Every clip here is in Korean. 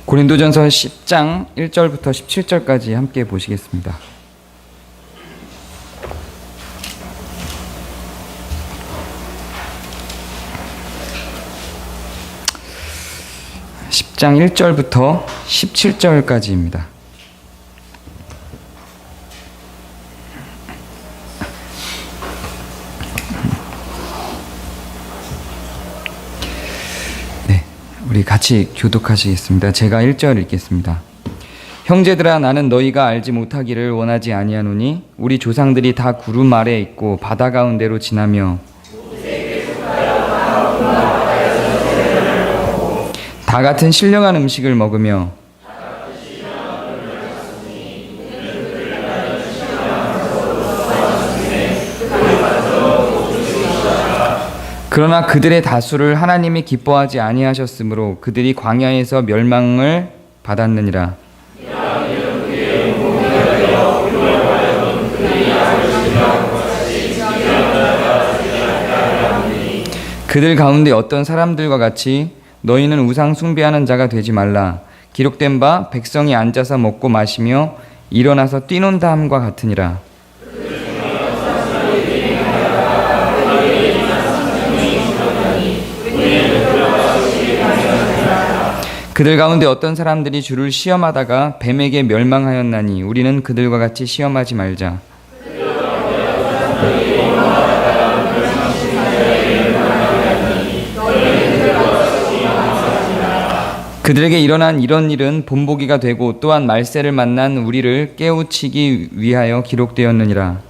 고린도전서 10장 1절부터 17절까지 함께 보시겠습니다. 장 1절부터 17절까지입니다. 네, 우리 같이 교독하시겠습니다. 제가 1절 읽겠습니다. 형제들아, 나는 너희가 알지 못하기를 원하지 아니하노니 우리 조상들이 다 구름 아래에 있고 바다 가운데로 지나며 다 같은 신령한 음식을 먹으며 그러나 그들의 다수를 하나님이 기뻐하지 아니하셨으므로 그들이 광야에서 멸망을 받았느니라. 그들 가운데 어떤 사람들과 같이 너희는 우상 숭배하는 자가 되지 말라. 기록된 바 백성이 앉아서 먹고 마시며 일어나서 뛰논다 함과 같으니라. 그들 가운데 어떤 사람들이 주를 시험하다가 뱀에게 멸망하였나니 우리는 그들과 같이 시험하지 말자. 그들에게 일어난 이런 일은 본보기가 되고 또한 말세를 만난 우리를 깨우치기 위하여 기록되었느니라.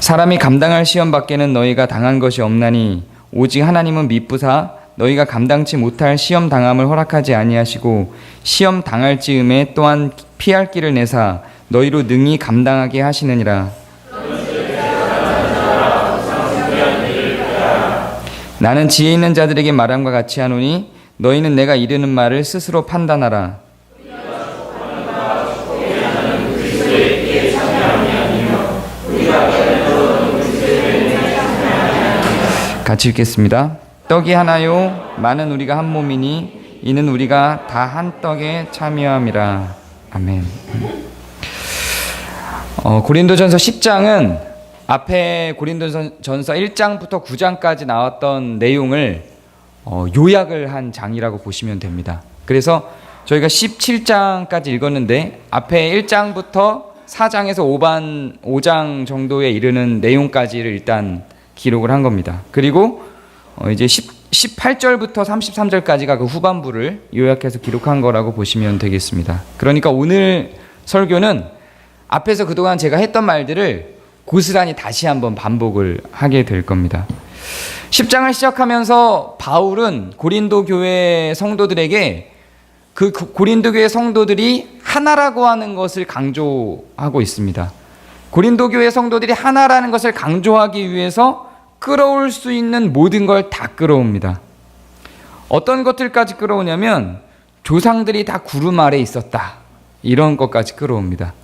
사람이 감당할 시험 밖에는 너희가 당한 것이 없나니 오직 하나님은 미쁘사 너희가 감당치 못할 시험 당함을 허락하지 아니하시고 시험 당할 즈음에 또한 피할 길을 내사 너희로 능히 감당하게 하시느니라. 나는 지혜 있는 자들에게 말함과 같이 하노니 너희는 내가 이르는 말을 스스로 판단하라. 같이 읽겠습니다. 떡이 하나요 많은 우리가 한 몸이니 이는 우리가 다 한 떡에 참여함이라. 아멘. 고린도전서 10장은 앞에 고린도전서 1장부터 9장까지 나왔던 내용을 요약을 한 장이라고 보시면 됩니다. 그래서 저희가 17장까지 읽었는데 앞에 1장부터 4장에서 5장 정도에 이르는 내용까지를 일단 기록을 한 겁니다. 그리고 이제 18절부터 33절까지가 그 후반부를 요약해서 기록한 거라고 보시면 되겠습니다. 그러니까 오늘 설교는 앞에서 그동안 제가 했던 말들을 고스란히 다시 한번 반복을 하게 될 겁니다. 10장을 시작하면서 바울은 고린도 교회 성도들에게 그 고린도 교회 성도들이 하나라고 하는 것을 강조하고 있습니다. 고린도 교회 성도들이 하나라는 것을 강조하기 위해서 끌어올 수 있는 모든 걸 다 끌어옵니다. 어떤 것들까지 끌어오냐면 조상들이 다 구름 아래에 있었다, 이런 것까지 끌어옵니다.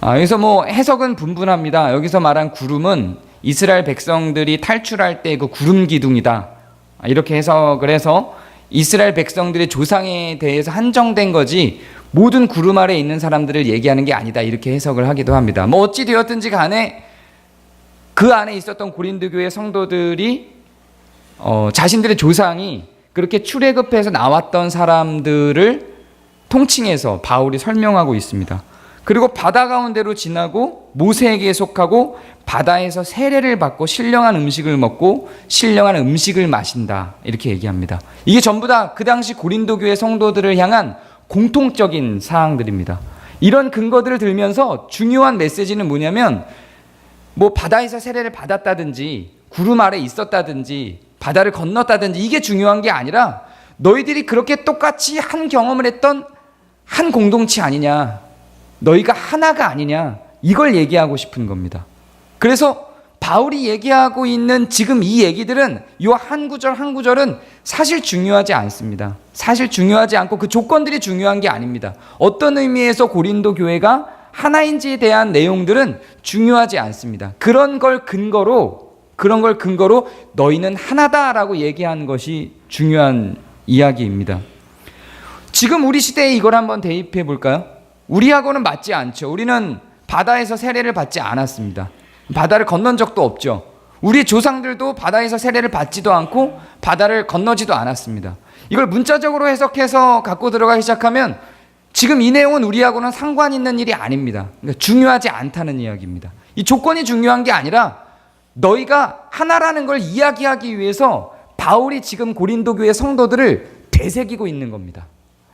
여기서 해석은 분분합니다. 여기서 말한 구름은 이스라엘 백성들이 탈출할 때 그 구름 기둥이다, 이렇게 해석을 해서 이스라엘 백성들의 조상에 대해서 한정된 거지 모든 구름 아래에 있는 사람들을 얘기하는 게 아니다, 이렇게 해석을 하기도 합니다. 어찌 되었든지 간에 그 안에 있었던 고린도 교회 성도들이 자신들의 조상이 그렇게 출애굽해서 나왔던 사람들을 통칭해서 바울이 설명하고 있습니다. 그리고 바다 가운데로 지나고 모세에게 속하고 바다에서 세례를 받고 신령한 음식을 먹고 신령한 음식을 마신다, 이렇게 얘기합니다. 이게 전부 다 그 당시 고린도 교회 성도들을 향한 공통적인 사항들입니다. 이런 근거들을 들면서 중요한 메시지는 뭐냐면 바다에서 세례를 받았다든지 구름 아래 있었다든지 바다를 건넜다든지 이게 중요한 게 아니라 너희들이 그렇게 똑같이 한 경험을 했던 한 공동체 아니냐, 너희가 하나가 아니냐, 이걸 얘기하고 싶은 겁니다. 그래서 바울이 얘기하고 있는 지금 이 얘기들은 이 한 구절 한 구절은 사실 중요하지 않습니다. 사실 중요하지 않고 그 조건들이 중요한 게 아닙니다. 어떤 의미에서 고린도 교회가 하나인지에 대한 내용들은 중요하지 않습니다. 그런 걸 근거로 그런 걸 근거로 너희는 하나다라고 얘기한 것이 중요한 이야기입니다. 지금 우리 시대에 이걸 한번 대입해 볼까요? 우리하고는 맞지 않죠. 우리는 바다에서 세례를 받지 않았습니다. 바다를 건넌 적도 없죠. 우리 조상들도 바다에서 세례를 받지도 않고 바다를 건너지도 않았습니다. 이걸 문자적으로 해석해서 갖고 들어가기 시작하면 지금 이 내용은 우리하고는 상관 있는 일이 아닙니다. 그러니까 중요하지 않다는 이야기입니다. 이 조건이 중요한 게 아니라 너희가 하나라는 걸 이야기하기 위해서 바울이 지금 고린도 교회 성도들을 되새기고 있는 겁니다.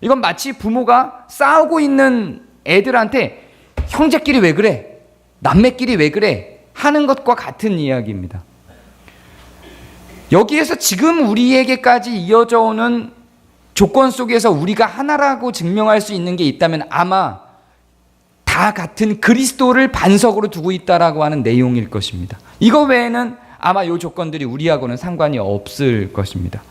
이건 마치 부모가 싸우고 있는 애들한테 형제끼리 왜 그래? 남매끼리 왜 그래? 하는 것과 같은 이야기입니다. 여기에서 지금 우리에게까지 이어져 오는 조건 속에서 우리가 하나라고 증명할 수 있는 게 있다면 아마 다 같은 그리스도를 반석으로 두고 있다라고 하는 내용일 것입니다. 이거 외에는 아마 이 조건들이 우리하고는 상관이 없을 것입니다.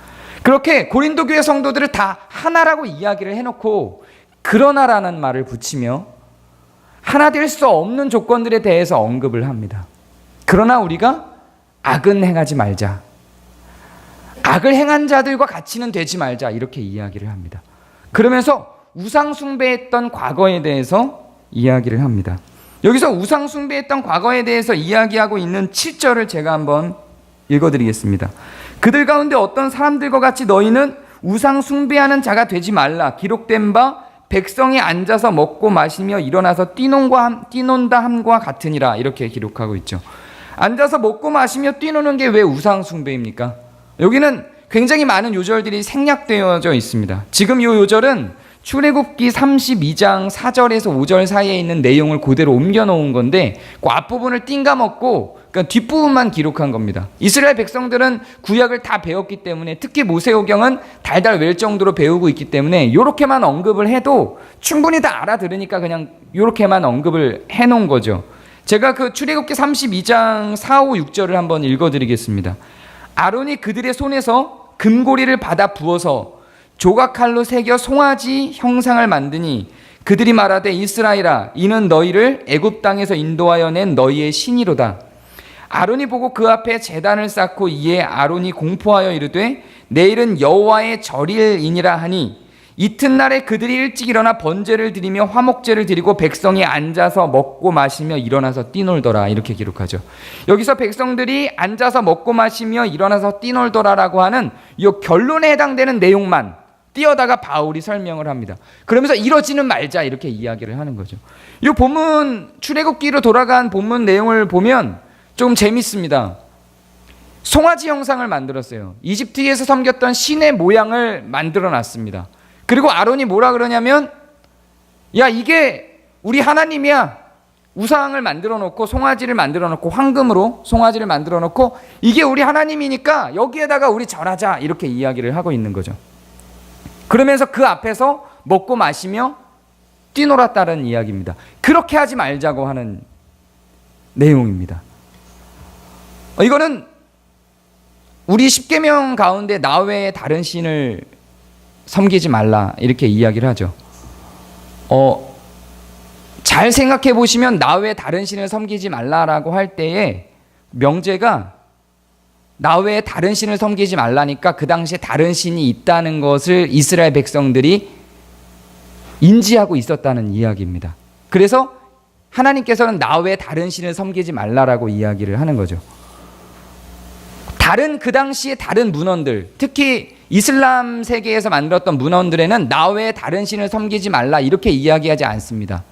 그렇게 고린도 교회 성도들을 다 하나라고 이야기를 해놓고 그러나라는 말을 붙이며 하나 될 수 없는 조건들에 대해서 언급을 합니다. 그러나 우리가 악은 행하지 말자. 악을 행한 자들과 같이는 되지 말자. 이렇게 이야기를 합니다. 그러면서 우상 숭배했던 과거에 대해서 이야기를 합니다. 여기서 우상 숭배했던 과거에 대해서 이야기하고 있는 7절을 제가 한번 읽어드리겠습니다. 그들 가운데 어떤 사람들과 같이 너희는 우상 숭배하는 자가 되지 말라. 기록된 바 백성이 앉아서 먹고 마시며 일어나서 뛰논다 함과 같으니라. 이렇게 기록하고 있죠. 앉아서 먹고 마시며 뛰노는 게 왜 우상 숭배입니까? 여기는 굉장히 많은 요절들이 생략되어져 있습니다. 지금 이 요절은 출애굽기 32장 4절에서 5절 사이에 있는 내용을 그대로 옮겨놓은 건데 그 앞부분을 띵가먹고 그러니까 뒷부분만 기록한 겁니다. 이스라엘 백성들은 구약을 다 배웠기 때문에 특히 모세오경은 달달 외울 정도로 배우고 있기 때문에 이렇게만 언급을 해도 충분히 다 알아들으니까 그냥 이렇게만 언급을 해놓은 거죠. 제가 그 출애굽기 32장 4, 5, 6절을 한번 읽어드리겠습니다. 아론이 그들의 손에서 금고리를 받아 부어서 조각칼로 새겨 송아지 형상을 만드니 그들이 말하되 이스라엘아 이는 너희를 애굽 땅에서 인도하여 낸 너희의 신이로다. 아론이 보고 그 앞에 제단을 쌓고 이에 아론이 공포하여 이르되 내일은 여호와의 절일이니라 하니 이튿날에 그들이 일찍 일어나 번제를 드리며 화목제를 드리고 백성이 앉아서 먹고 마시며 일어나서 뛰놀더라. 이렇게 기록하죠. 여기서 백성들이 앉아서 먹고 마시며 일어나서 뛰놀더라라고 하는 이 결론에 해당되는 내용만 띄어다가 바울이 설명을 합니다. 그러면서 이러지는 말자 이렇게 이야기를 하는 거죠. 이 본문 출애굽기로 돌아간 본문 내용을 보면 좀 재밌습니다. 송아지 형상을 만들었어요. 이집트에서 섬겼던 신의 모양을 만들어 놨습니다. 그리고 아론이 뭐라 그러냐면 야 이게 우리 하나님이야. 우상을 만들어 놓고 송아지를 만들어 놓고 황금으로 송아지를 만들어 놓고 이게 우리 하나님이니까 여기에다가 우리 절하자 이렇게 이야기를 하고 있는 거죠. 그러면서 그 앞에서 먹고 마시며 뛰놀았다는 이야기입니다. 그렇게 하지 말자고 하는 내용입니다. 이거는 우리 십계명 가운데 나 외에 다른 신을 섬기지 말라 이렇게 이야기를 하죠. 잘 생각해 보시면 나 외에 다른 신을 섬기지 말라라고 할 때에 명제가 나 외에 다른 신을 섬기지 말라니까 그 당시에 다른 신이 있다는 것을 이스라엘 백성들이 인지하고 있었다는 이야기입니다. 그래서 하나님께서는 나 외에 다른 신을 섬기지 말라라고 이야기를 하는 거죠. 다른 그 당시에 다른 문헌들, 특히 이슬람 세계에서 만들었던 문헌들에는 나 외에 다른 신을 섬기지 말라 이렇게 이야기하지 않습니다.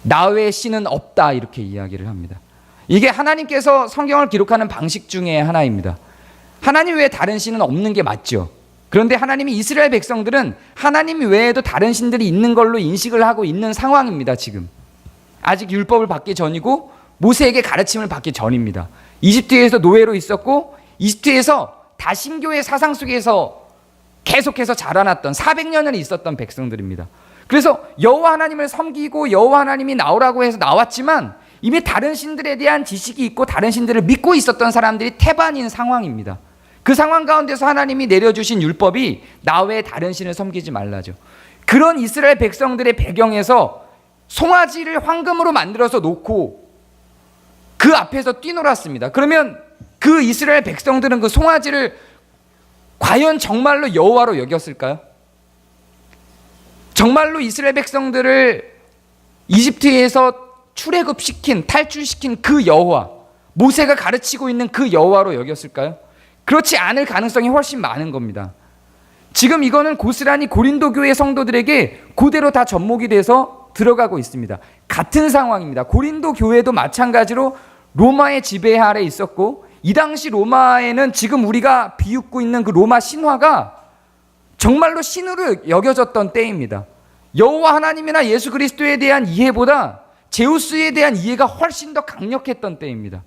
나 외의 신은 없다 이렇게 이야기를 합니다. 이게 하나님께서 성경을 기록하는 방식 중에 하나입니다. 하나님 외에 다른 신은 없는 게 맞죠. 그런데 하나님이 이스라엘 백성들은 하나님 외에도 다른 신들이 있는 걸로 인식을 하고 있는 상황입니다. 지금 아직 율법을 받기 전이고 모세에게 가르침을 받기 전입니다. 이집트에서 노예로 있었고 이집트에서 다신교의 사상 속에서 계속해서 자라났던 400년을 있었던 백성들입니다. 그래서 여호와 하나님을 섬기고 여호와 하나님이 나오라고 해서 나왔지만 이미 다른 신들에 대한 지식이 있고 다른 신들을 믿고 있었던 사람들이 태반인 상황입니다. 그 상황 가운데서 하나님이 내려주신 율법이 나 외에 다른 신을 섬기지 말라죠. 그런 이스라엘 백성들의 배경에서 송아지를 황금으로 만들어서 놓고 그 앞에서 뛰놀았습니다. 그러면 그 이스라엘 백성들은 그 송아지를 과연 정말로 여호와로 여겼을까요? 정말로 이스라엘 백성들을 이집트에서 출애굽시킨, 탈출시킨 그 여호와, 모세가 가르치고 있는 그 여호와로 여겼을까요? 그렇지 않을 가능성이 훨씬 많은 겁니다. 지금 이거는 고스란히 고린도 교회 성도들에게 그대로 다 접목이 돼서 들어가고 있습니다. 같은 상황입니다. 고린도 교회도 마찬가지로 로마의 지배 아래 있었고, 이 당시 로마에는 지금 우리가 비웃고 있는 그 로마 신화가 정말로 신으로 여겨졌던 때입니다. 여호와 하나님이나 예수 그리스도에 대한 이해보다 제우스에 대한 이해가 훨씬 더 강력했던 때입니다.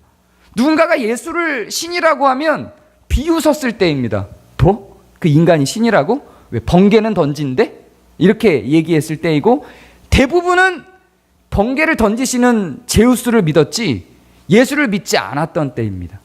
누군가가 예수를 신이라고 하면 비웃었을 때입니다. 뭐? 그 인간이 신이라고? 왜 번개는 던진대? 이렇게 얘기했을 때이고, 대부분은 번개를 던지시는 제우스를 믿었지 예수를 믿지 않았던 때입니다.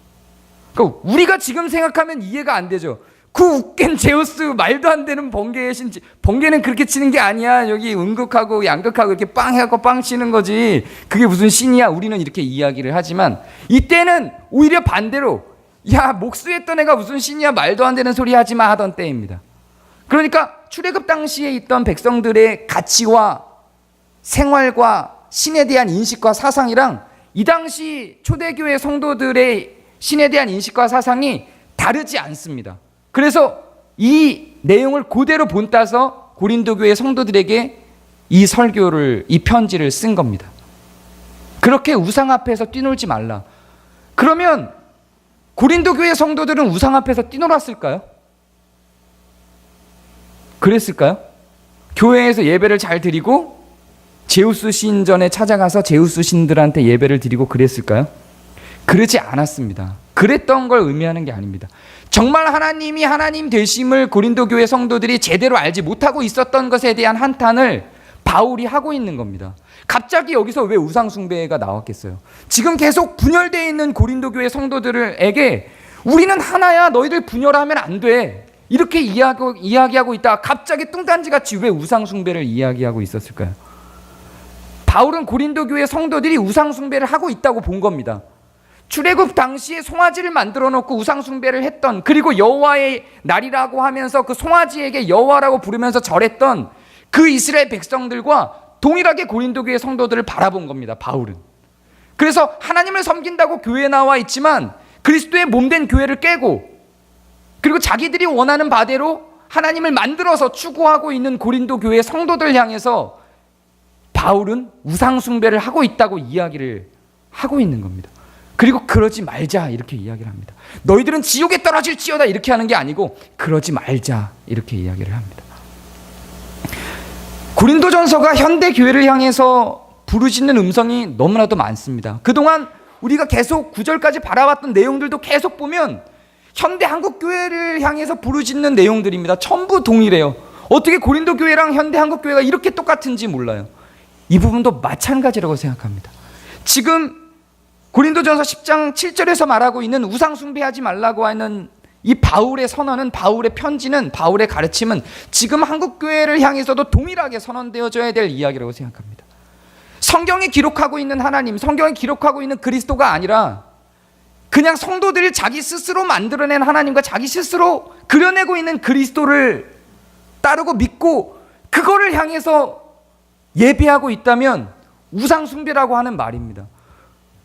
그러니까 우리가 지금 생각하면 이해가 안 되죠. 그 웃긴 제우스, 말도 안 되는 번개의 신, 번개는 그렇게 치는 게 아니야. 여기 음극하고 양극하고 이렇게 빵 해갖고 빵 치는 거지. 그게 무슨 신이야? 우리는 이렇게 이야기를 하지만, 이때는 오히려 반대로, 야, 목수했던 애가 무슨 신이야? 말도 안 되는 소리 하지 마 하던 때입니다. 그러니까 출애굽 당시에 있던 백성들의 가치와 생활과 신에 대한 인식과 사상이랑 이 당시 초대교회 성도들의 신에 대한 인식과 사상이 다르지 않습니다. 그래서 이 내용을 그대로 본따서 고린도 교회 성도들에게 이 설교를, 이 편지를 쓴 겁니다. 그렇게 우상 앞에서 뛰놀지 말라. 그러면 고린도 교회 성도들은 우상 앞에서 뛰놀았을까요? 그랬을까요? 교회에서 예배를 잘 드리고 제우스 신전에 찾아가서 제우스 신들한테 예배를 드리고 그랬을까요? 그러지 않았습니다. 그랬던 걸 의미하는 게 아닙니다. 정말 하나님이 하나님 되심을 고린도 교회 성도들이 제대로 알지 못하고 있었던 것에 대한 한탄을 바울이 하고 있는 겁니다. 갑자기 여기서 왜 우상 숭배가 나왔겠어요? 지금 계속 분열되어 있는 고린도 교회 성도들에게 우리는 하나야, 너희들 분열하면 안 돼, 이렇게 이야기하고 있다가 갑자기 뚱딴지같이 왜 우상 숭배를 이야기하고 있었을까요? 바울은 고린도 교회 성도들이 우상 숭배를 하고 있다고 본 겁니다. 출애굽 당시에 송아지를 만들어 놓고 우상 숭배를 했던, 그리고 여호와의 날이라고 하면서 그 송아지에게 여호와라고 부르면서 절했던 그 이스라엘 백성들과 동일하게 고린도 교회 성도들을 바라본 겁니다, 바울은. 그래서 하나님을 섬긴다고 교회에 나와 있지만 그리스도의 몸된 교회를 깨고, 그리고 자기들이 원하는 바대로 하나님을 만들어서 추구하고 있는 고린도 교회 성도들 향해서 바울은 우상 숭배를 하고 있다고 이야기를 하고 있는 겁니다. 그리고 그러지 말자 이렇게 이야기를 합니다. 너희들은 지옥에 떨어질지어다 이렇게 하는 게 아니고 그러지 말자 이렇게 이야기를 합니다. 고린도전서가 현대 교회를 향해서 부르짖는 음성이 너무나도 많습니다. 그동안 우리가 계속 9절까지 바라봤던 내용들도 계속 보면 현대 한국 교회를 향해서 부르짖는 내용들입니다. 전부 동일해요. 어떻게 고린도 교회랑 현대 한국 교회가 이렇게 똑같은지 몰라요. 이 부분도 마찬가지라고 생각합니다. 지금 고린도전서 10장 7절에서 말하고 있는 우상 숭배하지 말라고 하는 이 바울의 선언은, 바울의 편지는, 바울의 가르침은 지금 한국 교회를 향해서도 동일하게 선언되어져야 될 이야기라고 생각합니다. 성경이 기록하고 있는 하나님, 성경이 기록하고 있는 그리스도가 아니라 그냥 성도들이 자기 스스로 만들어낸 하나님과 자기 스스로 그려내고 있는 그리스도를 따르고 믿고 그거를 향해서 예배하고 있다면 우상 숭배라고 하는 말입니다.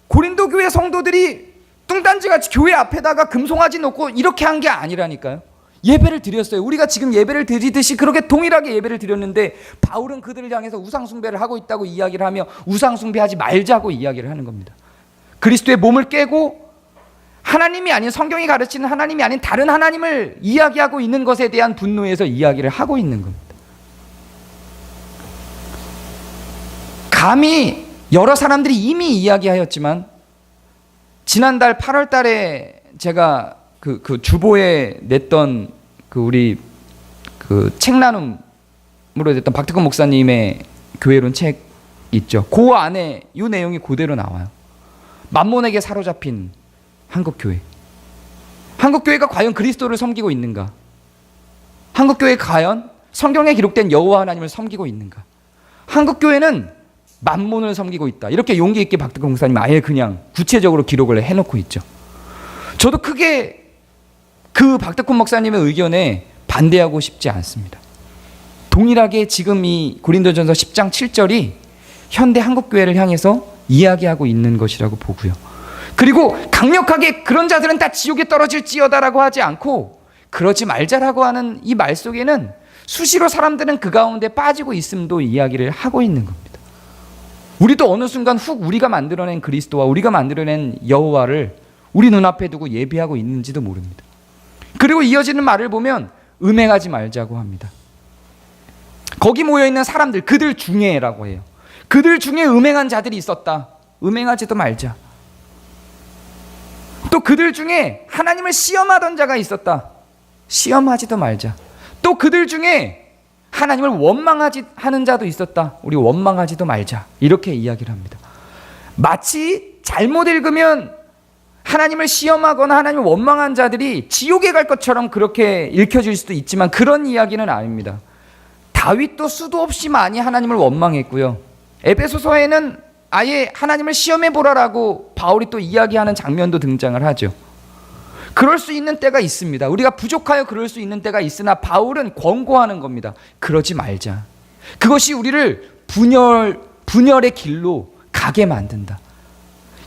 고린도 교회 성도들이 뚱딴지같이 교회 앞에다가 금송아지 놓고 이렇게 한 게 아니라니까요. 예배를 드렸어요. 우리가 지금 예배를 드리듯이 그렇게 동일하게 예배를 드렸는데 바울은 그들을 향해서 우상 숭배를 하고 있다고 이야기를 하며 우상 숭배하지 말자고 이야기를 하는 겁니다. 그리스도의 몸을 깨고 하나님이 아닌, 성경이 가르치는 하나님이 아닌 다른 하나님을 이야기하고 있는 것에 대한 분노에서 이야기를 하고 있는 겁니다. 감히 여러 사람들이 이미 이야기하였지만 지난달 8월 달에 제가 그 주보에 냈던 그 우리 그 책나눔으로 됐던 박태근 목사님의 교회론 책 있죠. 그 안에 이 내용이 그대로 나와요. 만몬에게 사로잡힌 한국교회. 한국교회가 과연 그리스도를 섬기고 있는가? 한국교회가 과연 성경에 기록된 여호와 하나님을 섬기고 있는가? 한국교회는 만몬을 섬기고 있다. 이렇게 용기 있게 박태근 목사님 아예 그냥 구체적으로 기록을 해놓고 있죠. 저도 크게 그 박덕훈 목사님의 의견에 반대하고 싶지 않습니다. 동일하게 지금 이 고린도전서 10장 7절이 현대 한국교회를 향해서 이야기하고 있는 것이라고 보고요. 그리고 강력하게 그런 자들은 다 지옥에 떨어질지어다라고 하지 않고 그러지 말자라고 하는 이 말 속에는 수시로 사람들은 그 가운데 빠지고 있음도 이야기를 하고 있는 겁니다. 우리도 어느 순간 훅 우리가 만들어낸 그리스도와 우리가 만들어낸 여호와를 우리 눈앞에 두고 예배하고 있는지도 모릅니다. 그리고 이어지는 말을 보면 음행하지 말자고 합니다. 거기 모여있는 사람들, 그들 중에라고 해요. 그들 중에 음행한 자들이 있었다. 음행하지도 말자. 또 그들 중에 하나님을 시험하던 자가 있었다. 시험하지도 말자. 또 그들 중에 하나님을 원망하는 자도 있었다. 우리 원망하지도 말자. 이렇게 이야기를 합니다. 마치 잘못 읽으면 하나님을 시험하거나 하나님을 원망한 자들이 지옥에 갈 것처럼 그렇게 읽혀질 수도 있지만 그런 이야기는 아닙니다. 다윗도 수도 없이 많이 하나님을 원망했고요. 에베소서에는 아예 하나님을 시험해 보라라고 바울이 또 이야기하는 장면도 등장을 하죠. 그럴 수 있는 때가 있습니다. 우리가 부족하여 그럴 수 있는 때가 있으나 바울은 권고하는 겁니다. 그러지 말자. 그것이 우리를 분열의 길로 가게 만든다.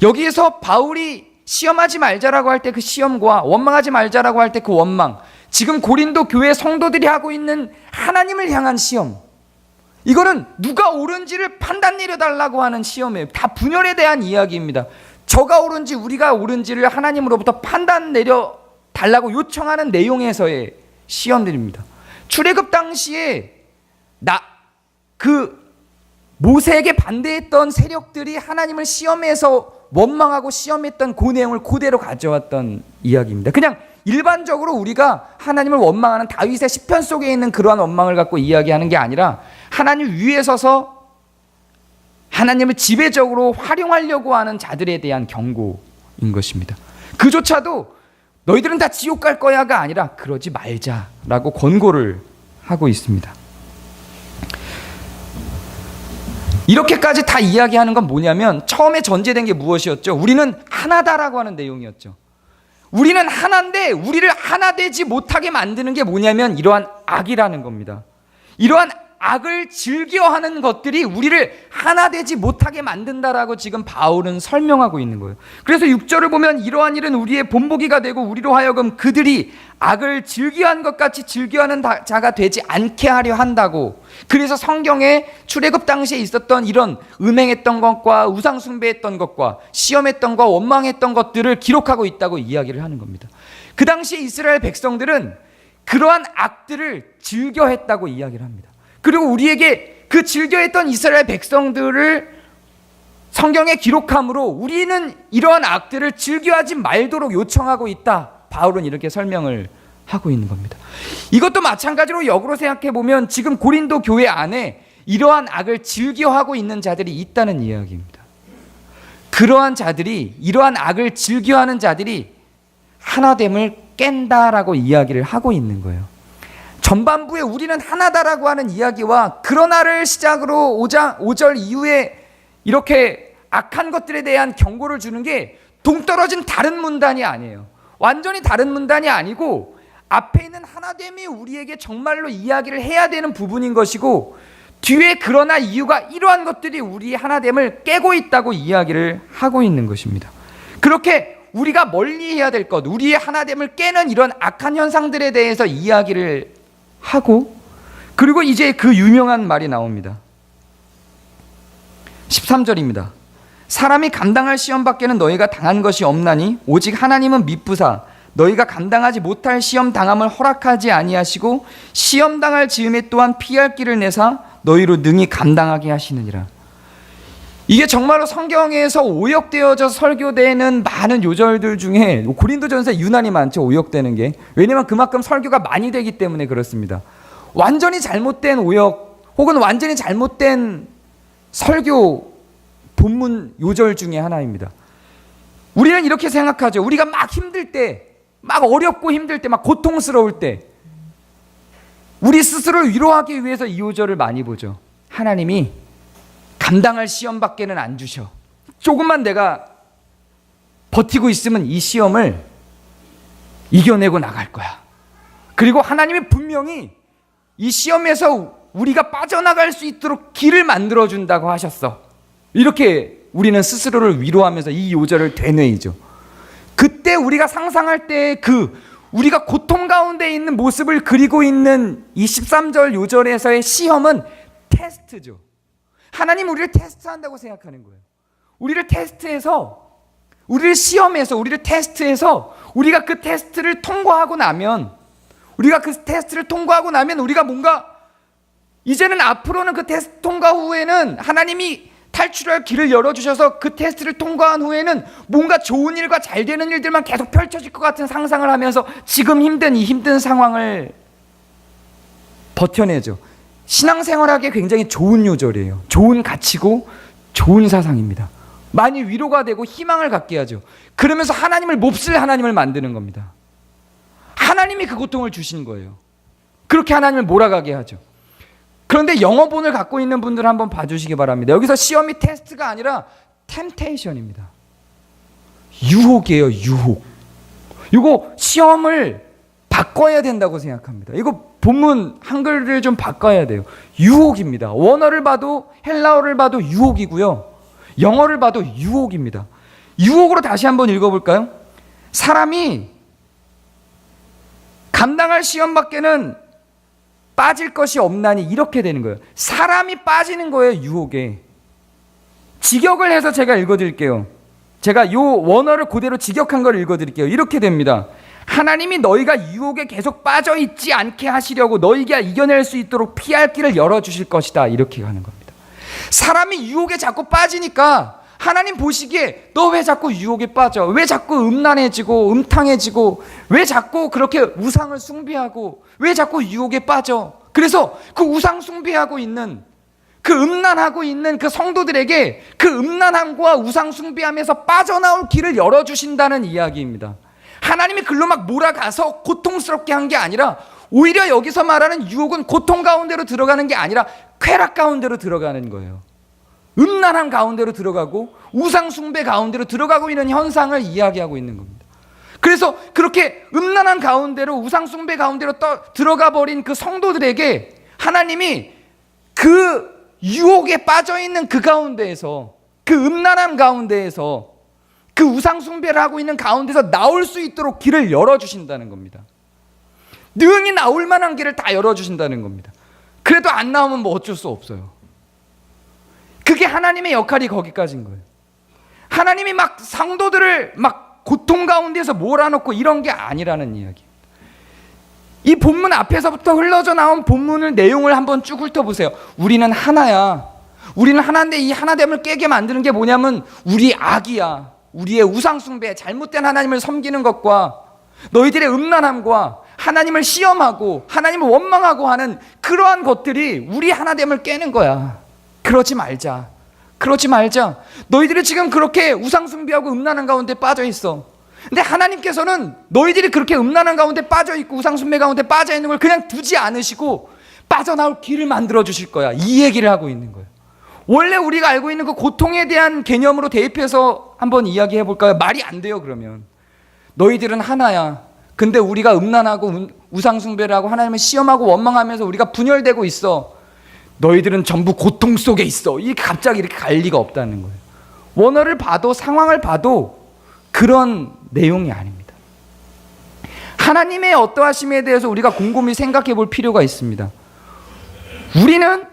여기에서 바울이 시험하지 말자라고 할 때 그 시험과 원망하지 말자라고 할 때 그 원망, 지금 고린도 교회 성도들이 하고 있는 하나님을 향한 시험, 이거는 누가 옳은지를 판단 내려달라고 하는 시험이에요. 다 분열에 대한 이야기입니다. 저가 옳은지 우리가 옳은지를 하나님으로부터 판단 내려달라고 요청하는 내용에서의 시험들입니다. 출애굽 당시에 모세에게 반대했던 세력들이 하나님을 시험해서 원망하고 시험했던 그 내용을 그대로 가져왔던 이야기입니다. 그냥 일반적으로 우리가 하나님을 원망하는 다윗의 시편 속에 있는 그러한 원망을 갖고 이야기하는 게 아니라 하나님 위에 서서 하나님을 지배적으로 활용하려고 하는 자들에 대한 경고인 것입니다. 그조차도 너희들은 다 지옥 갈 거야가 아니라 그러지 말자라고 권고를 하고 있습니다. 이렇게까지 다 이야기하는 건 뭐냐면 처음에 전제된 게 무엇이었죠? 우리는 하나다라고 하는 내용이었죠. 우리는 하나인데 우리를 하나 되지 못하게 만드는 게 뭐냐면 이러한 악이라는 겁니다. 이러한 악을 즐겨하는 것들이 우리를 하나 되지 못하게 만든다라고 지금 바울은 설명하고 있는 거예요. 그래서 6절을 보면 이러한 일은 우리의 본보기가 되고 우리로 하여금 그들이 악을 즐겨한 것 같이 즐겨하는 자가 되지 않게 하려 한다고. 그래서 성경에 출애굽 당시에 있었던 이런 음행했던 것과 우상 숭배했던 것과 시험했던 것, 원망했던 것들을 기록하고 있다고 이야기를 하는 겁니다. 그 당시에 이스라엘 백성들은 그러한 악들을 즐겨했다고 이야기를 합니다. 그리고 우리에게 그 즐겨했던 이스라엘 백성들을 성경에 기록함으로 우리는 이러한 악들을 즐겨하지 말도록 요청하고 있다. 바울은 이렇게 설명을 하고 있는 겁니다. 이것도 마찬가지로 역으로 생각해 보면 지금 고린도 교회 안에 이러한 악을 즐겨하고 있는 자들이 있다는 이야기입니다. 그러한 자들이, 이러한 악을 즐겨하는 자들이 하나됨을 깬다라고 이야기를 하고 있는 거예요. 전반부에 우리는 하나다라고 하는 이야기와 그러나를 시작으로 5절 이후에 이렇게 악한 것들에 대한 경고를 주는 게 동떨어진 다른 문단이 아니에요. 완전히 다른 문단이 아니고 앞에 있는 하나됨이 우리에게 정말로 이야기를 해야 되는 부분인 것이고 뒤에 그러나 이유가 이러한 것들이 우리의 하나됨을 깨고 있다고 이야기를 하고 있는 것입니다. 그렇게 우리가 멀리해야 될 것, 우리의 하나됨을 깨는 이런 악한 현상들에 대해서 이야기를 하고 그리고 이제 그 유명한 말이 나옵니다. 13절입니다. 사람이 감당할 시험 밖에는 너희가 당한 것이 없나니 오직 하나님은 미쁘사 너희가 감당하지 못할 시험 당함을 허락하지 아니하시고 시험 당할 즈음에 또한 피할 길을 내사 너희로 능히 감당하게 하시느니라. 이게 정말로 성경에서 오역되어져 설교되는 많은 요절들 중에 고린도전서에 유난히 많죠. 오역되는 게. 왜냐하면 그만큼 설교가 많이 되기 때문에 그렇습니다. 완전히 잘못된 오역 혹은 완전히 잘못된 설교 본문 요절 중에 하나입니다. 우리는 이렇게 생각하죠. 우리가 막 힘들 때, 막 어렵고 힘들 때, 막 고통스러울 때 우리 스스로를 위로하기 위해서 이 요절을 많이 보죠. 하나님이 감당할 시험밖에는 안 주셔. 조금만 내가 버티고 있으면 이 시험을 이겨내고 나갈 거야. 그리고 하나님이 분명히 이 시험에서 우리가 빠져나갈 수 있도록 길을 만들어준다고 하셨어. 이렇게 우리는 스스로를 위로하면서 이 요절을 되뇌이죠. 그때 우리가 상상할 때 우리가 고통 가운데 있는 모습을 그리고 있는 이 13절 요절에서의 시험은 테스트죠. 하나님 우리를 테스트한다고 생각하는 거예요. 우리를 테스트해서, 우리를 시험해서, 우리를 테스트해서 우리가 그 테스트를 통과하고 나면, 우리가 뭔가 이제는 앞으로는 그 테스트 통과 후에는 하나님이 탈출할 길을 열어주셔서 그 테스트를 통과한 후에는 뭔가 좋은 일과 잘 되는 일들만 계속 펼쳐질 것 같은 상상을 하면서 지금 이 힘든 상황을 버텨내죠. 신앙생활하기에 굉장히 좋은 요절이에요. 좋은 가치고 좋은 사상입니다. 많이 위로가 되고 희망을 갖게 하죠. 그러면서 하나님을 몹쓸 하나님을 만드는 겁니다. 하나님이 그 고통을 주신 거예요. 그렇게 하나님을 몰아가게 하죠. 그런데 영어본을 갖고 있는 분들은 한번 봐주시기 바랍니다. 여기서 시험이 테스트가 아니라 템테이션입니다. 유혹이에요. 유혹. 이거 시험을 바꿔야 된다고 생각합니다. 이거 본문 한글을 좀 바꿔야 돼요. 유혹입니다. 원어를 봐도 헬라어를 봐도 유혹이고요. 영어를 봐도 유혹입니다. 유혹으로 다시 한번 읽어볼까요? 사람이 감당할 시험 밖에는 빠질 것이 없나니, 이렇게 되는 거예요. 사람이 빠지는 거예요. 유혹에. 직역을 해서 제가 읽어드릴게요. 제가 요 원어를 그대로 직역한 걸 읽어드릴게요. 이렇게 됩니다. 하나님이 너희가 유혹에 계속 빠져 있지 않게 하시려고 너희가 이겨낼 수 있도록 피할 길을 열어주실 것이다. 이렇게 가는 겁니다. 사람이 유혹에 자꾸 빠지니까 하나님 보시기에 너 왜 자꾸 유혹에 빠져? 왜 자꾸 음란해지고 음탕해지고, 왜 자꾸 그렇게 우상을 숭배하고, 왜 자꾸 유혹에 빠져? 그래서 그 우상 숭배하고 있는, 그 음란하고 있는 그 성도들에게 그 음란함과 우상 숭배하면서 빠져나올 길을 열어주신다는 이야기입니다. 하나님이 글로 막 몰아가서 고통스럽게 한 게 아니라, 오히려 여기서 말하는 유혹은 고통 가운데로 들어가는 게 아니라 쾌락 가운데로 들어가는 거예요. 음란한 가운데로 들어가고 우상 숭배 가운데로 들어가고 있는 현상을 이야기하고 있는 겁니다. 그래서 그렇게 음란한 가운데로, 우상 숭배 가운데로 들어가 버린 그 성도들에게 하나님이 그 유혹에 빠져 있는 그 가운데에서, 그 음란한 가운데에서, 그 우상 숭배를 하고 있는 가운데서 나올 수 있도록 길을 열어주신다는 겁니다. 능히 나올 만한 길을 다 열어주신다는 겁니다. 그래도 안 나오면 뭐 어쩔 수 없어요. 그게 하나님의 역할이 거기까지인 거예요. 하나님이 막 성도들을 막 고통 가운데서 몰아넣고 이런 게 아니라는 이야기입니다. 이 본문 앞에서부터 흘러져 나온 본문을 내용을 한번 쭉 훑어보세요. 우리는 하나야. 우리는 하나인데 이 하나됨을 깨게 만드는 게 뭐냐면 우리 악이야. 우리의 우상 숭배, 잘못된 하나님을 섬기는 것과 너희들의 음란함과 하나님을 시험하고 하나님을 원망하고 하는 그러한 것들이 우리 하나됨을 깨는 거야. 그러지 말자. 너희들이 지금 그렇게 우상 숭배하고 음란한 가운데 빠져 있어. 근데 하나님께서는 너희들이 그렇게 음란한 가운데 빠져 있고 우상 숭배 가운데 빠져 있는 걸 그냥 두지 않으시고 빠져나올 길을 만들어 주실 거야. 이 얘기를 하고 있는 거예요. 원래 우리가 알고 있는 그 고통에 대한 개념으로 대입해서 한번 이야기해 볼까요? 말이 안 돼요. 그러면 너희들은 하나야. 근데 우리가 음란하고 우상 숭배를 하고 하나님을 시험하고 원망하면서 우리가 분열되고 있어. 너희들은 전부 고통 속에 있어. 이렇게 갑자기 이렇게 갈 리가 없다는 거예요. 원어를 봐도 상황을 봐도 그런 내용이 아닙니다. 하나님의 어떠하심에 대해서 우리가 곰곰이 생각해 볼 필요가 있습니다. 우리는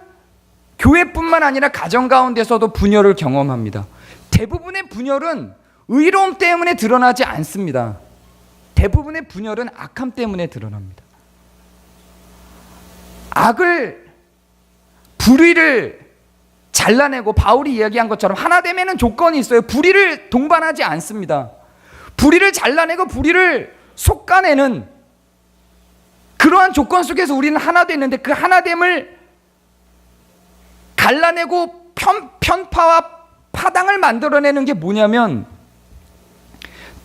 교회뿐만 아니라 가정 가운데서도 분열을 경험합니다. 대부분의 분열은 의로움 때문에 드러나지 않습니다. 대부분의 분열은 악함 때문에 드러납니다. 불의를 잘라내고 바울이 이야기한 것처럼 하나됨에는 조건이 있어요. 불의를 동반하지 않습니다. 불의를 잘라내고 불의를 솎아내는 그러한 조건 속에서 우리는 하나 되는데, 그 하나됨을 갈라내고 편파와 파당을 만들어내는 게 뭐냐면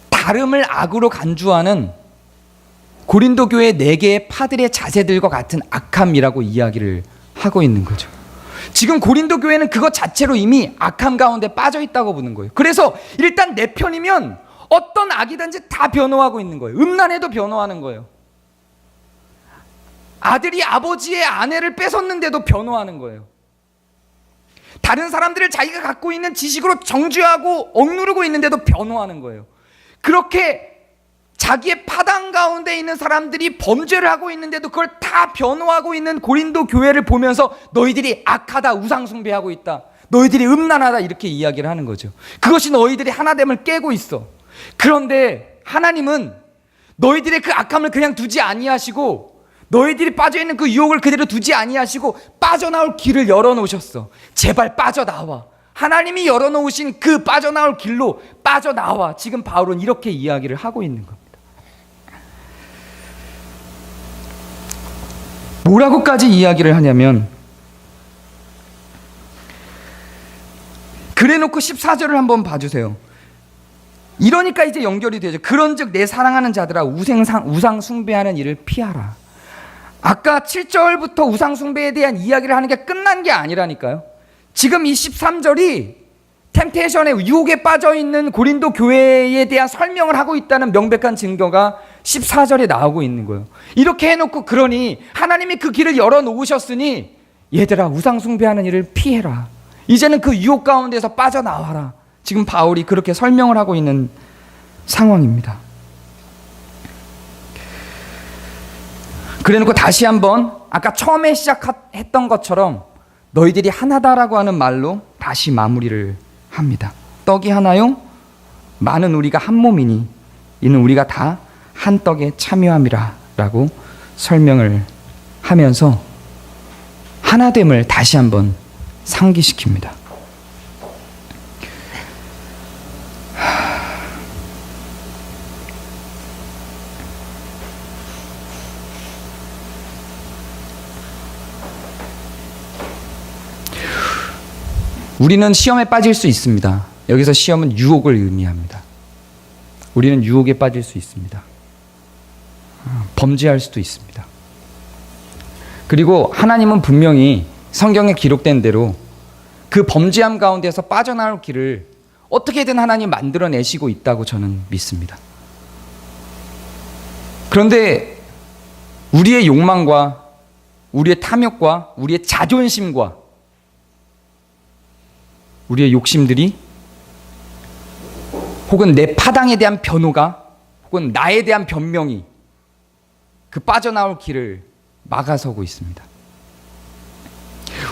다름을 악으로 간주하는 고린도 교회 4개의 파들의 자세들과 같은 악함이라고 이야기를 하고 있는 거죠. 지금 고린도 교회는 그것 자체로 이미 악함 가운데 빠져 있다고 보는 거예요. 그래서 일단 내 편이면 어떤 악이든지 다 변호하고 있는 거예요. 음란에도 변호하는 거예요. 아들이 아버지의 아내를 뺏었는데도 변호하는 거예요. 다른 사람들을 자기가 갖고 있는 지식으로 정죄하고 억누르고 있는데도 변호하는 거예요. 그렇게 자기의 파당 가운데 있는 사람들이 범죄를 하고 있는데도 그걸 다 변호하고 있는 고린도 교회를 보면서 너희들이 악하다, 우상 숭배하고 있다, 너희들이 음란하다, 이렇게 이야기를 하는 거죠. 그것이 너희들이 하나됨을 깨고 있어. 그런데 하나님은 너희들의 그 악함을 그냥 두지 아니하시고, 너희들이 빠져있는 그 유혹을 그대로 두지 아니하시고 빠져나올 길을 열어놓으셨어. 제발 빠져나와. 하나님이 열어놓으신 그 빠져나올 길로 빠져나와. 지금 바울은 이렇게 이야기를 하고 있는 겁니다. 뭐라고까지 이야기를 하냐면, 그래놓고 14절을 한번 봐주세요. 이러니까 이제 연결이 되죠. 그런즉 내 사랑하는 자들아, 우상 숭배하는 일을 피하라. 아까 7절부터 우상 숭배에 대한 이야기를 하는 게 끝난 게 아니라니까요. 지금 이 13절이 템테이션의 유혹에 빠져있는 고린도 교회에 대한 설명을 하고 있다는 명백한 증거가 14절에 나오고 있는 거예요. 이렇게 해놓고, 그러니 하나님이 그 길을 열어놓으셨으니 얘들아, 우상 숭배하는 일을 피해라. 이제는 그 유혹 가운데서 빠져나와라. 지금 바울이 그렇게 설명을 하고 있는 상황입니다. 그래놓고 다시 한번 아까 처음에 시작했던 것처럼 너희들이 하나다라고 하는 말로 다시 마무리를 합니다. 떡이 하나요? 많은 우리가 한 몸이니 이는 우리가 다 한 떡에 참여함이라 라고 설명을 하면서 하나됨을 다시 한번 상기시킵니다. 우리는 시험에 빠질 수 있습니다. 여기서 시험은 유혹을 의미합니다. 우리는 유혹에 빠질 수 있습니다. 범죄할 수도 있습니다. 그리고 하나님은 분명히 성경에 기록된 대로 그 범죄함 가운데서 빠져나올 길을 어떻게든 하나님 만들어내시고 있다고 저는 믿습니다. 그런데 우리의 욕망과 우리의 탐욕과 우리의 자존심과 우리의 욕심들이, 혹은 내 파당에 대한 변호가, 혹은 나에 대한 변명이 그 빠져나올 길을 막아서고 있습니다.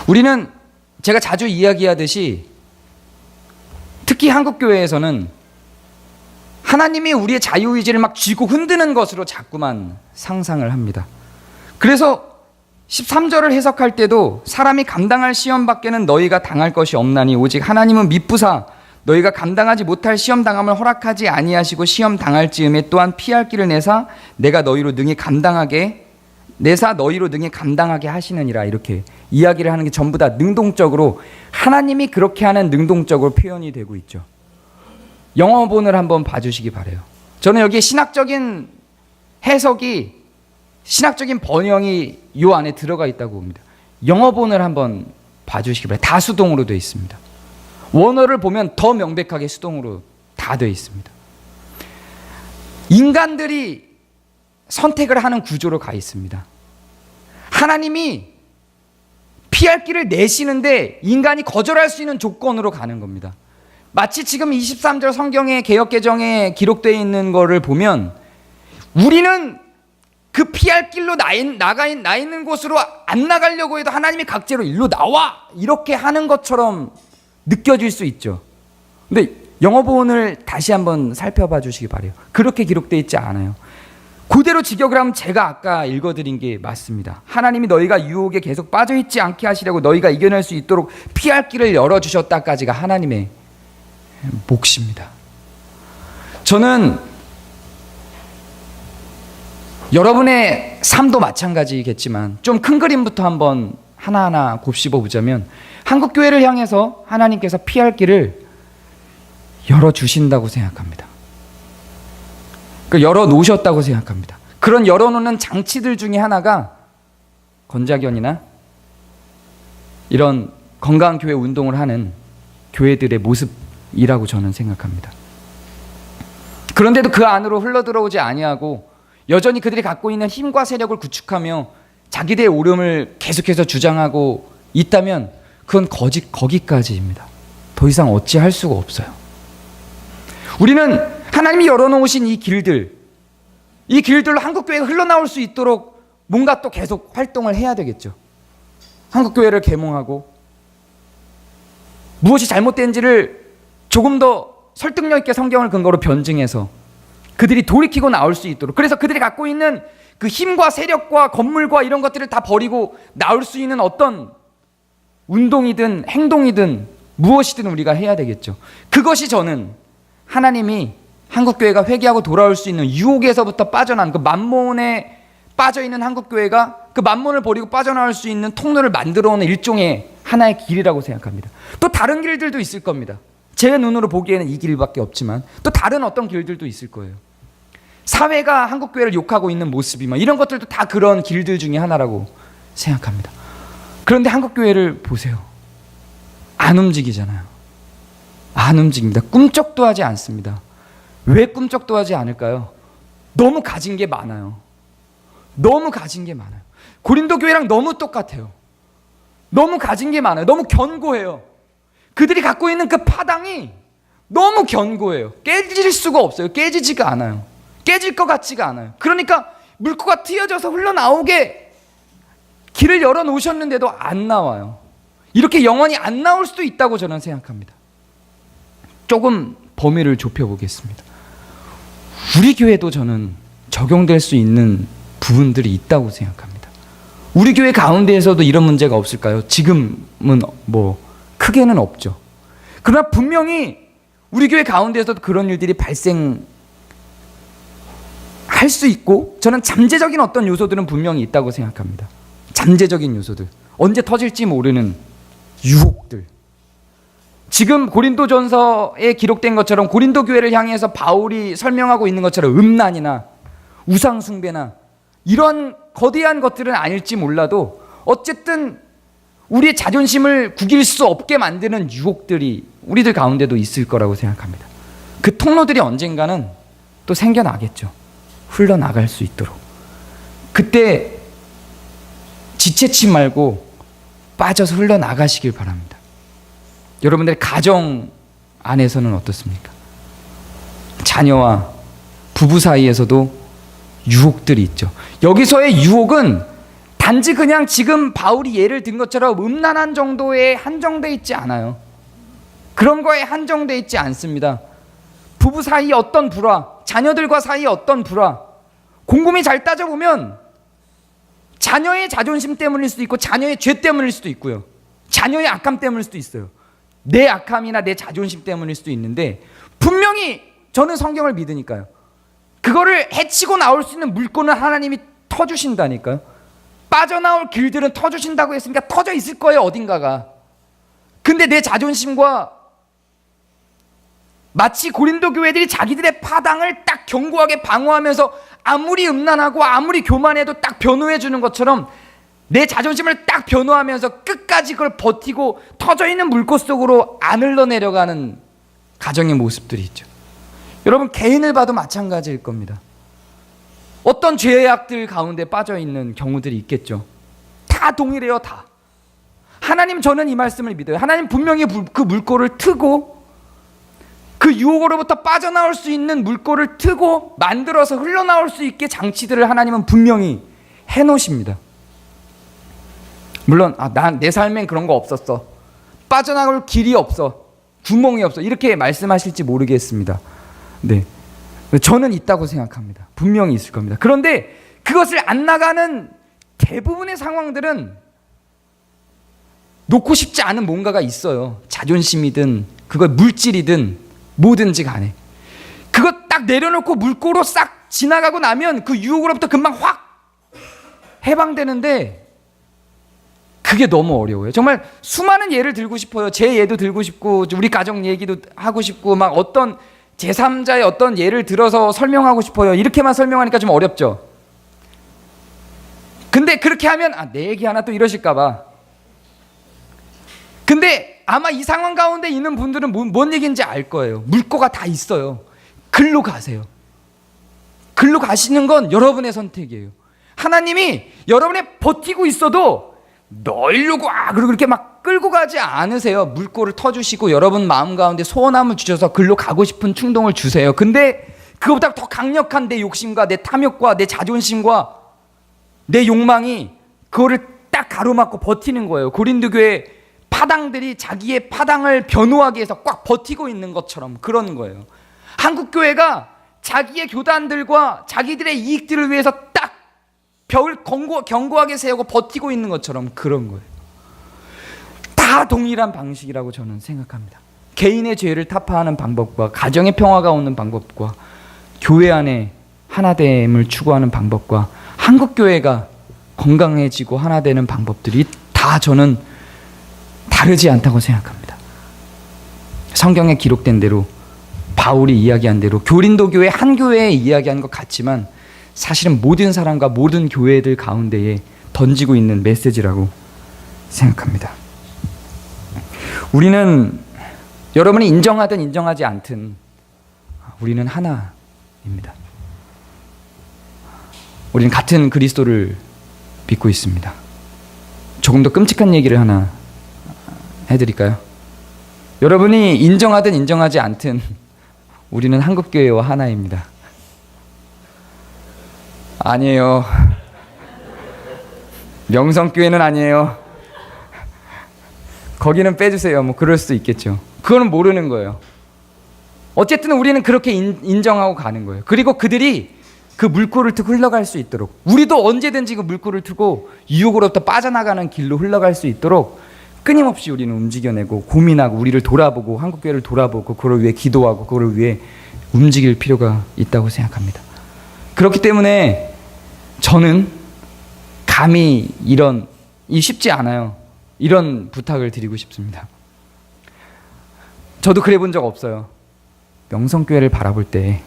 우리는 제가 자주 이야기하듯이, 특히 한국교회에서는 하나님이 우리의 자유의지를 막 쥐고 흔드는 것으로 자꾸만 상상을 합니다. 그래서 13절을 해석할 때도 사람이 감당할 시험 밖에는 너희가 당할 것이 없나니 오직 하나님은 미쁘사 너희가 감당하지 못할 시험 당함을 허락하지 아니하시고 시험 당할 즈음에 또한 피할 길을 내사 너희로 능히 감당하게 하시느니라. 이렇게 이야기를 하는 게 전부 다 능동적으로, 하나님이 그렇게 하는 능동적으로 표현이 되고 있죠. 영어본을 한번 봐주시기 바라요. 저는 여기에 신학적인 해석이, 신학적인 번영이 이 안에 들어가 있다고 봅니다. 영어본을 한번 봐주시기 바라요. 다 수동으로 되어 있습니다. 원어를 보면 더 명백하게 수동으로 다 되어 있습니다. 인간들이 선택을 하는 구조로 가 있습니다. 하나님이 피할 길을 내시는데 인간이 거절할 수 있는 조건으로 가는 겁니다. 마치 지금 23절 성경의 개역개정에 기록되어 있는 거를 보면, 우리는 그 피할 길로 나 있는 곳으로 안 나가려고 해도 하나님이 강제로 일로 나와! 이렇게 하는 것처럼 느껴질 수 있죠. 근데 영어본을 다시 한번 살펴봐 주시기 바라요. 그렇게 기록되어 있지 않아요. 그대로 직역을 하면 제가 아까 읽어드린 게 맞습니다. 하나님이 너희가 유혹에 계속 빠져있지 않게 하시려고 너희가 이겨낼 수 있도록 피할 길을 열어주셨다까지가 하나님의 몫입니다. 저는 여러분의 삶도 마찬가지겠지만 좀 큰 그림부터 한번 하나하나 곱씹어 보자면, 한국교회를 향해서 하나님께서 피할 길을 열어주신다고 생각합니다. 열어놓으셨다고 생각합니다. 그런 열어놓는 장치들 중에 하나가 건자견이나 이런 건강한 교회 운동을 하는 교회들의 모습이라고 저는 생각합니다. 그런데도 그 안으로 흘러들어오지 아니하고 여전히 그들이 갖고 있는 힘과 세력을 구축하며 자기들의 옳음을 계속해서 주장하고 있다면 그건 거기까지입니다. 더 이상 어찌할 수가 없어요. 우리는 하나님이 열어놓으신 이 길들로 한국교회가 흘러나올 수 있도록 뭔가 또 계속 활동을 해야 되겠죠. 한국교회를 계몽하고 무엇이 잘못된지를 조금 더 설득력 있게 성경을 근거로 변증해서 그들이 돌이키고 나올 수 있도록, 그래서 그들이 갖고 있는 그 힘과 세력과 건물과 이런 것들을 다 버리고 나올 수 있는 어떤 운동이든 행동이든 무엇이든 우리가 해야 되겠죠. 그것이 저는 하나님이 한국교회가 회개하고 돌아올 수 있는 유혹에서부터 빠져난 그 만몬에 빠져있는 한국교회가 그 만몬을 버리고 빠져나올 수 있는 통로를 만들어오는 일종의 하나의 길이라고 생각합니다. 또 다른 길들도 있을 겁니다. 제 눈으로 보기에는 이 길밖에 없지만 또 다른 어떤 길들도 있을 거예요. 사회가 한국교회를 욕하고 있는 모습이 이런 것들도 다 그런 길들 중에 하나라고 생각합니다. 그런데 한국교회를 보세요. 안 움직이잖아요. 안 움직입니다. 꿈쩍도 하지 않습니다. 왜 꿈쩍도 하지 않을까요? 너무 가진 게 많아요. 너무 가진 게 많아요. 고린도 교회랑 너무 똑같아요. 너무 가진 게 많아요. 너무 견고해요. 그들이 갖고 있는 그 파당이 너무 견고해요. 깨질 수가 없어요. 깨지지가 않아요. 깨질 것 같지가 않아요. 그러니까 물꼬가 트여져서 흘러나오게 길을 열어놓으셨는데도 안 나와요. 이렇게 영원히 안 나올 수도 있다고 저는 생각합니다. 조금 범위를 좁혀보겠습니다. 우리 교회도 저는 적용될 수 있는 부분들이 있다고 생각합니다. 우리 교회 가운데에서도 이런 문제가 없을까요? 지금은 크게는 없죠. 그러나 분명히 우리 교회 가운데에서도 그런 일들이 발생할 수 있고, 저는 잠재적인 어떤 요소들은 분명히 있다고 생각합니다. 잠재적인 요소들, 언제 터질지 모르는 유혹들. 지금 고린도전서에 기록된 것처럼 고린도 교회를 향해서 바울이 설명하고 있는 것처럼 음란이나 우상숭배나 이런 거대한 것들은 아닐지 몰라도 어쨌든 우리의 자존심을 구길 수 없게 만드는 유혹들이 우리들 가운데도 있을 거라고 생각합니다. 그 통로들이 언젠가는 또 생겨나겠죠. 흘러나갈 수 있도록. 그때 지체치 말고 빠져서 흘러나가시길 바랍니다. 여러분들의 가정 안에서는 어떻습니까? 자녀와 부부 사이에서도 유혹들이 있죠. 여기서의 유혹은 단지 그냥 지금 바울이 예를 든 것처럼 음란한 정도에 한정돼 있지 않아요. 그런 거에 한정돼 있지 않습니다. 부부 사이의 어떤 불화, 자녀들과 사이의 어떤 불화, 곰곰이 잘 따져보면 자녀의 자존심 때문일 수도 있고 자녀의 죄 때문일 수도 있고요. 자녀의 악함 때문일 수도 있어요. 내 악함이나 내 자존심 때문일 수도 있는데, 분명히 저는 성경을 믿으니까요. 그거를 해치고 나올 수 있는 물꼬는 하나님이 터주신다니까요. 빠져나올 길들은 터주신다고 했으니까 터져 있을 거예요, 어딘가가. 근데 내 자존심과 마치 고린도 교회들이 자기들의 파당을 딱 견고하게 방어하면서 아무리 음란하고 아무리 교만해도 딱 변호해 주는 것처럼 내 자존심을 딱 변호하면서 끝까지 그걸 버티고 터져 있는 물꽃 속으로 안 흘러내려가는 가정의 모습들이 있죠. 여러분, 개인을 봐도 마찬가지일 겁니다. 어떤 죄악들 가운데 빠져 있는 경우들이 있겠죠. 다 동일해요, 다. 하나님, 저는 이 말씀을 믿어요. 하나님 분명히 그 물꼬를 트고, 그 유혹으로부터 빠져나올 수 있는 물꼬를 트고 만들어서 흘러나올 수 있게 장치들을 하나님은 분명히 해놓으십니다. 물론 내 삶엔 그런 거 없었어, 빠져나올 길이 없어, 구멍이 없어, 이렇게 말씀하실지 모르겠습니다. 네, 저는 있다고 생각합니다. 분명히 있을 겁니다. 그런데 그것을 안 나가는 대부분의 상황들은 놓고 싶지 않은 뭔가가 있어요. 자존심이든 그거 물질이든 뭐든지 간에 그거 딱 내려놓고 물꼬로 싹 지나가고 나면 그 유혹으로부터 금방 확 해방되는데, 그게 너무 어려워요. 정말 수많은 예를 들고 싶어요. 제 예도 들고 싶고 우리 가정 얘기도 하고 싶고 막 어떤 제3자의 어떤 예를 들어서 설명하고 싶어요. 이렇게만 설명하니까 좀 어렵죠. 근데 그렇게 하면 내 얘기 하나 또 이러실까 봐. 근데 아마 이 상황 가운데 있는 분들은 뭔 얘기인지 알 거예요. 물꼬가 다 있어요. 글로 가세요. 글로 가시는 건 여러분의 선택이에요. 하나님이 여러분이 버티고 있어도 너 일로 가! 그리고 그렇게 막 끌고 가지 않으세요. 물꼬를 터주시고 여러분 마음 가운데 소원함을 주셔서 글로 가고 싶은 충동을 주세요. 근데 그거보다 더 강력한 내 욕심과 내 탐욕과 내 자존심과 내 욕망이 그거를 딱 가로막고 버티는 거예요. 고린도 교회 파당들이 자기의 파당을 변호하기 위해서 꽉 버티고 있는 것처럼 그런 거예요. 한국 교회가 자기의 교단들과 자기들의 이익들을 위해서 딱 벽을 견고하게 세우고 버티고 있는 것처럼 그런 거예요. 다 동일한 방식이라고 저는 생각합니다. 개인의 죄를 타파하는 방법과 가정의 평화가 오는 방법과 교회 안에 하나됨을 추구하는 방법과 한국 교회가 건강해지고 하나 되는 방법들이 다 저는 다르지 않다고 생각합니다. 성경에 기록된 대로 바울이 이야기한 대로 고린도 교회 한 교회에 이야기한 것 같지만 사실은 모든 사람과 모든 교회들 가운데에 던지고 있는 메시지라고 생각합니다. 우리는 여러분이 인정하든 인정하지 않든 우리는 하나입니다. 우리는 같은 그리스도를 믿고 있습니다. 조금 더 끔찍한 얘기를 하나 해드릴까요? 여러분이 인정하든 인정하지 않든 우리는 한국교회와 하나입니다. 아니에요. 명성교회는 아니에요. 거기는 빼주세요. 뭐 그럴 수도 있겠죠. 그거는 모르는 거예요. 어쨌든 우리는 그렇게 인정하고 가는 거예요. 그리고 그들이 그 물꼬를 트고 흘러갈 수 있도록 우리도 언제든지 그 물꼬를 트고 유혹으로부터 빠져나가는 길로 흘러갈 수 있도록 끊임없이 우리는 움직여내고 고민하고 우리를 돌아보고 한국교회를 돌아보고 그걸 위해 기도하고 그걸 위해 움직일 필요가 있다고 생각합니다. 그렇기 때문에 저는 감히 쉽지 않아요. 이런 부탁을 드리고 싶습니다. 저도 그래 본 적 없어요. 명성교회를 바라볼 때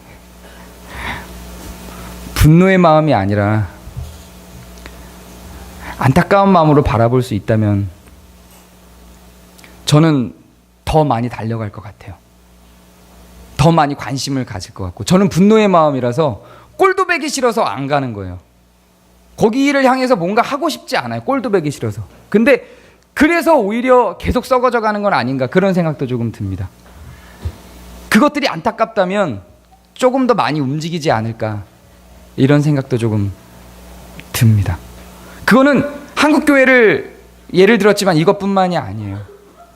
분노의 마음이 아니라 안타까운 마음으로 바라볼 수 있다면 저는 더 많이 달려갈 것 같아요. 더 많이 관심을 가질 것 같고 저는 분노의 마음이라서 꼴도 배기 싫어서 안 가는 거예요. 거기를 향해서 뭔가 하고 싶지 않아요. 꼴도 배기 싫어서. 근데 그래서 오히려 계속 썩어져 가는 건 아닌가 그런 생각도 조금 듭니다. 그것들이 안타깝다면 조금 더 많이 움직이지 않을까 이런 생각도 조금 듭니다. 그거는 한국교회를 예를 들었지만 이것뿐만이 아니에요.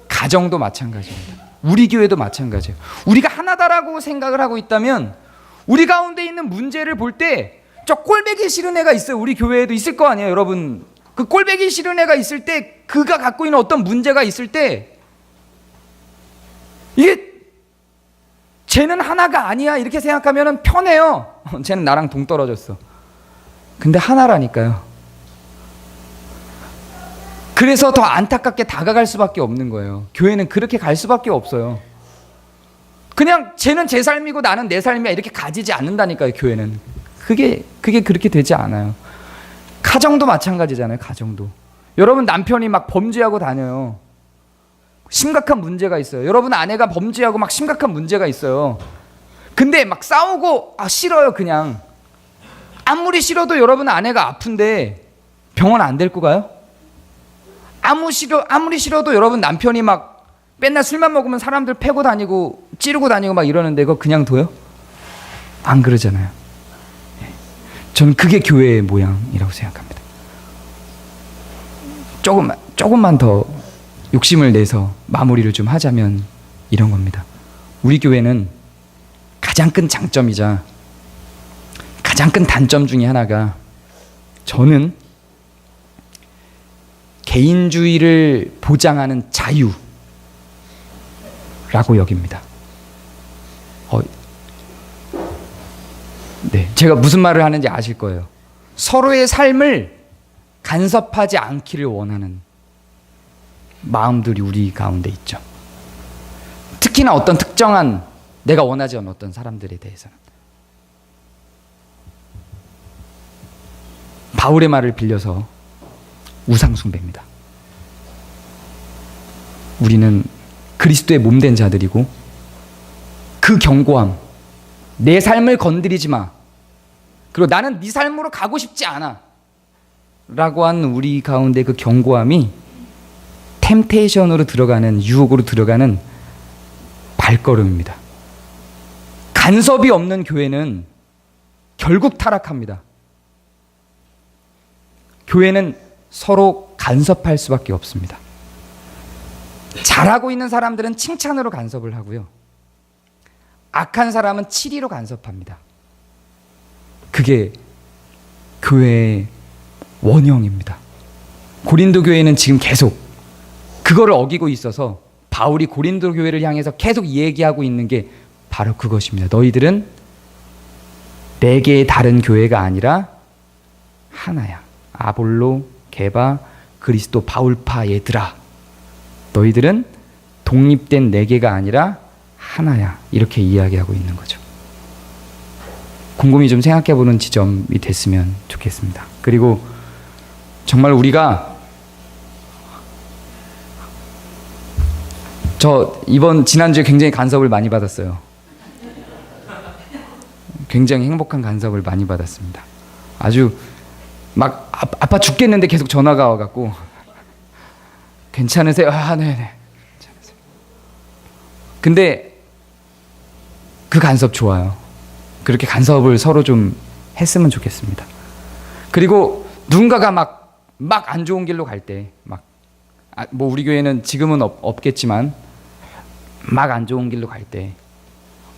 가정도 마찬가지입니다. 우리 교회도 마찬가지예요. 우리가 하나다라고 생각을 하고 있다면 우리 가운데 있는 문제를 볼 때 저 꼴배기 싫은 애가 있어요. 우리 교회에도 있을 거 아니에요. 여러분 그 꼴배기 싫은 애가 있을 때 그가 갖고 있는 어떤 문제가 있을 때 이게 쟤는 하나가 아니야 이렇게 생각하면 편해요. 쟤는 나랑 동떨어졌어. 근데 하나라니까요. 그래서 더 안타깝게 다가갈 수밖에 없는 거예요. 교회는 그렇게 갈 수밖에 없어요. 그냥 쟤는 제 삶이고 나는 내 삶이야 이렇게 가지지 않는다니까요. 교회는 그게 그렇게 되지 않아요. 가정도 마찬가지잖아요. 가정도 여러분 남편이 막 범죄하고 다녀요. 심각한 문제가 있어요. 여러분 아내가 범죄하고 막 심각한 문제가 있어요. 근데 막 싸우고 싫어요. 그냥 아무리 싫어도 여러분 아내가 아픈데 병원 안 데리고 가요? 아무리 싫어도 여러분 남편이 막 맨날 술만 먹으면 사람들 패고 다니고 찌르고 다니고 막 이러는데 그거 그냥 둬요? 안 그러잖아요. 저는 그게 교회의 모양이라고 생각합니다. 조금만 더 욕심을 내서 마무리를 좀 하자면 이런 겁니다. 우리 교회는 가장 큰 장점이자 가장 큰 단점 중에 하나가 저는 개인주의를 보장하는 자유라고 여깁니다. 네, 제가 무슨 말을 하는지 아실 거예요. 서로의 삶을 간섭하지 않기를 원하는 마음들이 우리 가운데 있죠. 특히나 어떤 특정한 내가 원하지 않는 어떤 사람들에 대해서는. 바울의 말을 빌려서 우상숭배입니다. 우리는 그리스도의 몸된 자들이고 그 견고함, 내 삶을 건드리지 마. 그리고 나는 네 삶으로 가고 싶지 않아. 라고 하는 우리 가운데 그 견고함이 템테이션으로 들어가는, 유혹으로 들어가는 발걸음입니다. 간섭이 없는 교회는 결국 타락합니다. 교회는 서로 간섭할 수밖에 없습니다. 잘하고 있는 사람들은 칭찬으로 간섭을 하고요. 악한 사람은 치리로 간섭합니다. 그게 교회의 원형입니다. 고린도 교회는 지금 계속 그거를 어기고 있어서 바울이 고린도 교회를 향해서 계속 얘기하고 있는 게 바로 그것입니다. 너희들은 네 개의 다른 교회가 아니라 하나야. 아볼로, 게바, 그리스도, 바울파 얘들아. 너희들은 독립된 네 개가 아니라 하나야. 이렇게 이야기하고 있는 거죠. 곰곰이 좀 생각해보는 지점이 됐으면 좋겠습니다. 그리고 정말 우리가 지난주에 굉장히 간섭을 많이 받았어요. 굉장히 행복한 간섭을 많이 받았습니다. 아주 막 아파 죽겠는데 계속 전화가 와갖고 괜찮으세요? 아, 네네. 괜찮으세요. 근데 그 간섭 좋아요. 그렇게 간섭을 서로 좀 했으면 좋겠습니다. 그리고 누군가가 막 안 좋은 길로 갈 때, 뭐 우리 교회는 지금은 없겠지만 막 안 좋은 길로 갈 때,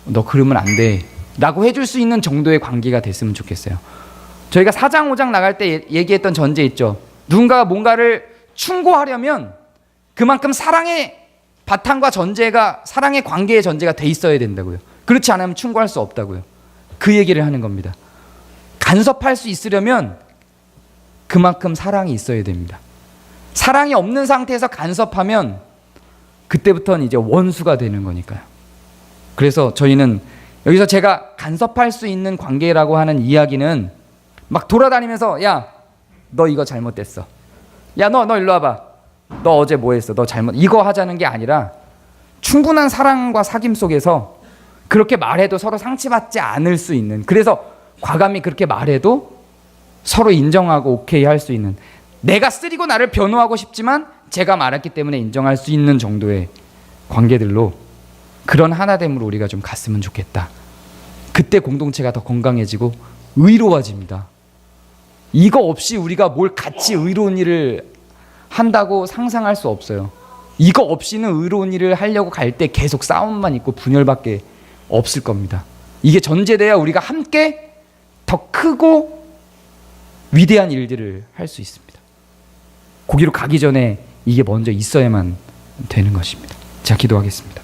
너 그러면 안 돼. 라고 해줄 수 있는 정도의 관계가 됐으면 좋겠어요. 저희가 4장 5장 나갈 때 얘기했던 전제 있죠. 누군가가 뭔가를 충고하려면 그만큼 사랑의 바탕과 전제가, 사랑의 관계의 전제가 돼 있어야 된다고요. 그렇지 않으면 충고할 수 없다고요. 그 얘기를 하는 겁니다. 간섭할 수 있으려면 그만큼 사랑이 있어야 됩니다. 사랑이 없는 상태에서 간섭하면 그때부터는 이제 원수가 되는 거니까요. 그래서 저희는 여기서 제가 간섭할 수 있는 관계라고 하는 이야기는 막 돌아다니면서 야, 너 이거 잘못됐어. 야, 너 일로 와봐. 너 어제 뭐 했어? 너 잘못. 이거 하자는 게 아니라 충분한 사랑과 사귐 속에서 그렇게 말해도 서로 상처받지 않을 수 있는, 그래서 과감히 그렇게 말해도 서로 인정하고 오케이 할 수 있는, 내가 쓰리고 나를 변호하고 싶지만 제가 말했기 때문에 인정할 수 있는 정도의 관계들로, 그런 하나됨으로 우리가 좀 갔으면 좋겠다. 그때 공동체가 더 건강해지고 의로워집니다. 이거 없이 우리가 뭘 같이 의로운 일을 한다고 상상할 수 없어요. 이거 없이는 의로운 일을 하려고 갈 때 계속 싸움만 있고 분열밖에 없을 겁니다. 이게 전제돼야 우리가 함께 더 크고 위대한 일들을 할 수 있습니다. 거기로 가기 전에 이게 먼저 있어야만 되는 것입니다. 자, 기도하겠습니다.